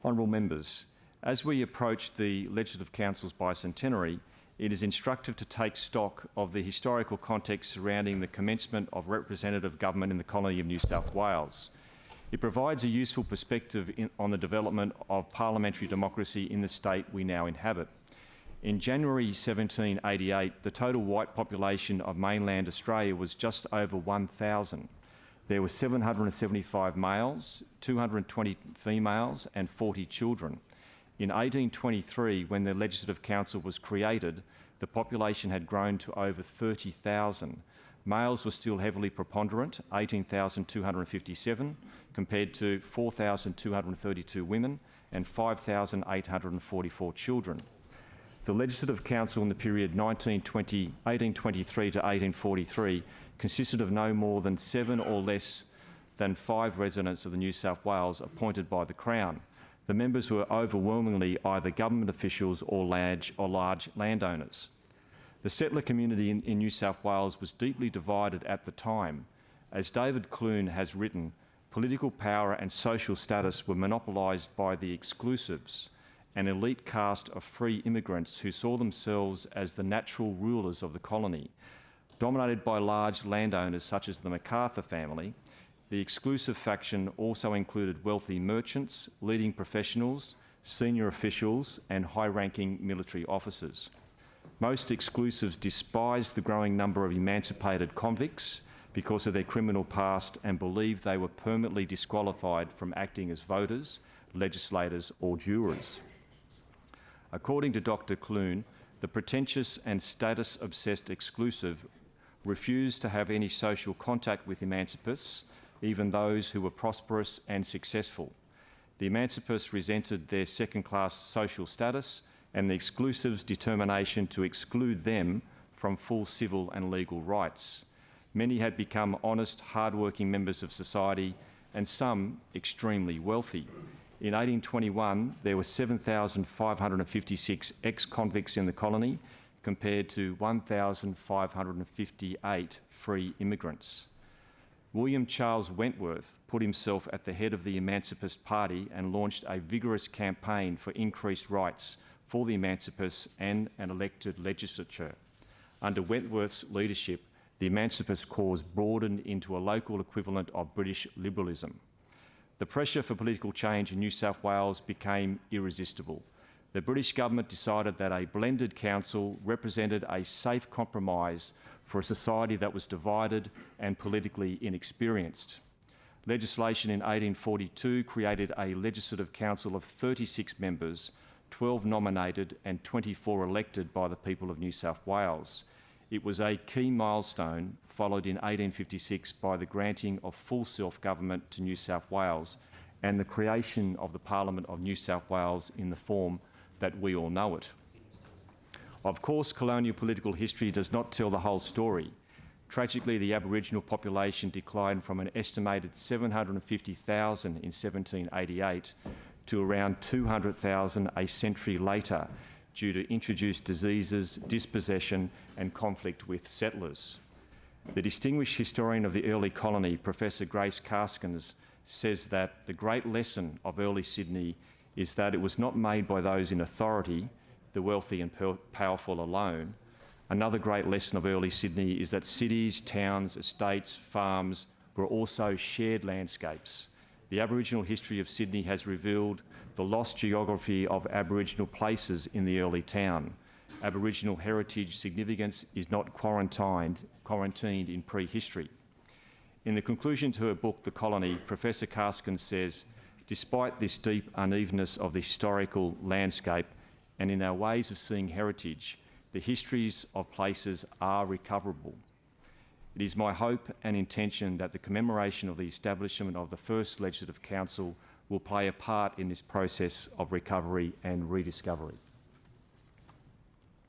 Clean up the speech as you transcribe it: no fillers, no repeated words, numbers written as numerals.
Honourable Members, as we approach the Legislative Council's bicentenary, it is instructive to take stock of the historical context surrounding the commencement of representative government in the colony of New South Wales. It provides a useful perspective on the development of parliamentary democracy in the state we now inhabit. In January 1788, the total white population of mainland Australia was just over 1,000. There were 775 males, 220 females and 40 children. In 1823, when the Legislative Council was created, the population had grown to over 30,000. Males were still heavily preponderant, 18,257, compared to 4,232 women and 5,844 children. The Legislative Council in the period 1823 to 1843 consisted of no more than 7 or less than 5 residents of the New South Wales appointed by the Crown. The members were overwhelmingly either government officials or large landowners. The settler community in New South Wales was deeply divided at the time. As David Clune has written, political power and social status were monopolised by the exclusives, an elite caste of free immigrants who saw themselves as the natural rulers of the colony. Dominated by large landowners such as the MacArthur family, the exclusive faction also included wealthy merchants, leading professionals, senior officials and high-ranking military officers. Most exclusives despised the growing number of emancipated convicts because of their criminal past and believed they were permanently disqualified from acting as voters, legislators or jurors. According to Dr. Clune, the pretentious and status-obsessed exclusive refused to have any social contact with emancipists, even those who were prosperous and successful. The emancipists resented their second-class social status and the exclusives' determination to exclude them from full civil and legal rights. Many had become honest, hard-working members of society and some extremely wealthy. In 1821, there were 7,556 ex-convicts in the colony, compared to 1,558 free immigrants. William Charles Wentworth put himself at the head of the Emancipist Party and launched a vigorous campaign for increased rights for the emancipists and an elected legislature. Under Wentworth's leadership, the emancipist cause broadened into a local equivalent of British liberalism. The pressure for political change in New South Wales became irresistible. The British government decided that a blended council represented a safe compromise for a society that was divided and politically inexperienced. Legislation in 1842 created a Legislative Council of 36 members, 12 nominated and 24 elected by the people of New South Wales. It was a key milestone, followed in 1856 by the granting of full self-government to New South Wales and the creation of the Parliament of New South Wales in the form that we all know it. Of course, colonial political history does not tell the whole story. Tragically, the Aboriginal population declined from an estimated 750,000 in 1788 to around 200,000 a century later due to introduced diseases, dispossession and conflict with settlers. The distinguished historian of the early colony, Professor Grace Karskens, says that the great lesson of early Sydney is that it was not made by those in authority, the wealthy and powerful alone. Another great lesson of early Sydney is that cities, towns, estates, farms were also shared landscapes. The Aboriginal history of Sydney has revealed the lost geography of Aboriginal places in the early town. Aboriginal heritage significance is not quarantined in prehistory. In the conclusion to her book, The Colony, Professor Karskens says, despite this deep unevenness of the historical landscape and in our ways of seeing heritage, the histories of places are recoverable. It is my hope and intention that the commemoration of the establishment of the first Legislative Council will play a part in this process of recovery and rediscovery.